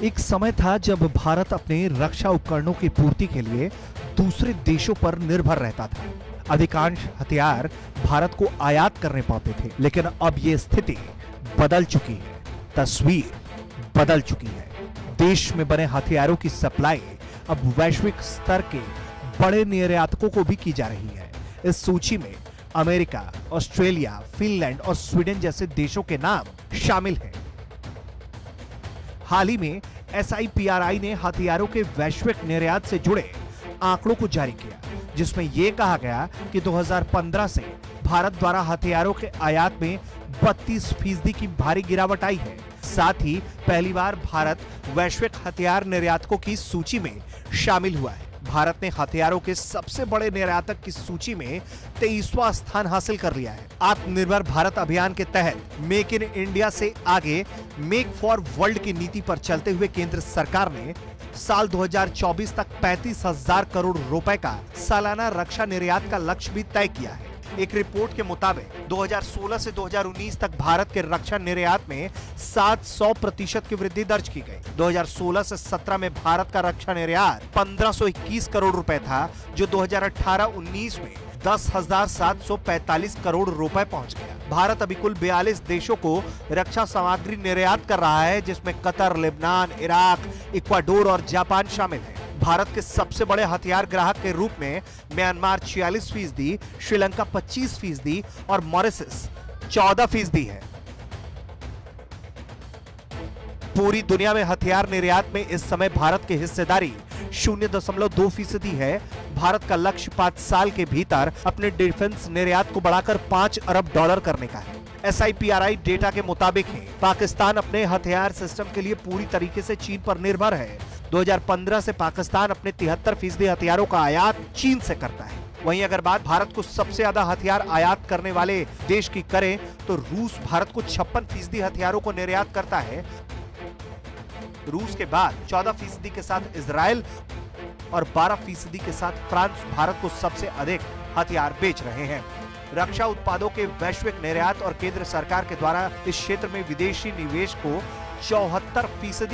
एक समय था जब भारत अपने रक्षा उपकरणों की पूर्ति के लिए दूसरे देशों पर निर्भर रहता था। अधिकांश हथियार भारत को आयात करने पड़ते थे, लेकिन अब यह स्थिति बदल चुकी है। तस्वीर बदल चुकी है। देश में बने हथियारों की सप्लाई अब वैश्विक स्तर के बड़े निर्यातकों को भी की जा रही है। इस सूची में अमेरिका, ऑस्ट्रेलिया, फिनलैंड और स्वीडन जैसे देशों के नाम शामिल हैं। हाल ही में SIPRI ने हथियारों के वैश्विक निर्यात से जुड़े आंकड़ों को जारी किया, जिसमें यह कहा गया कि 2015 से भारत द्वारा हथियारों के आयात में 32% की भारी गिरावट आई है। साथ ही पहली बार भारत वैश्विक हथियार निर्यातकों की सूची में शामिल हुआ है। भारत ने हथियारों के सबसे बड़े निर्यातक की सूची में 23वां स्थान हासिल कर लिया है। आत्मनिर्भर भारत अभियान के तहत मेक इन इंडिया से आगे मेक फॉर वर्ल्ड की नीति पर चलते हुए केंद्र सरकार ने साल 2024 तक 35,000 करोड़ रुपए का सालाना रक्षा निर्यात का लक्ष्य भी तय किया है। एक रिपोर्ट के मुताबिक 2016 से 2019 तक भारत के रक्षा निर्यात में 700% की वृद्धि दर्ज की गई। 2016 से 17 में भारत का रक्षा निर्यात 1521 करोड़ रुपए था, जो 2018-19 में 10,745 करोड़ रुपए पहुंच गया। भारत अभी कुल 42 देशों को रक्षा सामग्री निर्यात कर रहा है, जिसमें कतर, लेबनान, इराक, इक्वाडोर और जापान शामिल है। भारत के सबसे बड़े हथियार ग्राहक के रूप में म्यांमार 46%, श्रीलंका 25% और मॉरिशस 14% है। पूरी दुनिया में हथियार निर्यात में इस समय भारत की हिस्सेदारी 0.2% है। भारत का लक्ष्य 5 साल के भीतर अपने डिफेंस निर्यात को बढ़ाकर $5 अरब करने का है। SIPRI डेटा के मुताबिक पाकिस्तान अपने हथियार सिस्टम के लिए पूरी तरीके से चीन पर निर्भर है। 2015 से पाकिस्तान अपने 73% हथियारों का आयात चीन से करता है। वहीं अगर बात भारत को सबसे ज्यादा हथियार आयात करने वाले देश की करें तो रूस भारत को 56% हथियारों को निर्यात करता है। रूस के बाद 14% के साथ इजराइल और 12% के साथ फ्रांस भारत को सबसे अधिक हथियार बेच रहे हैं। रक्षा उत्पादों के वैश्विक निर्यात और केंद्र सरकार के द्वारा इस क्षेत्र में विदेशी निवेश को 74%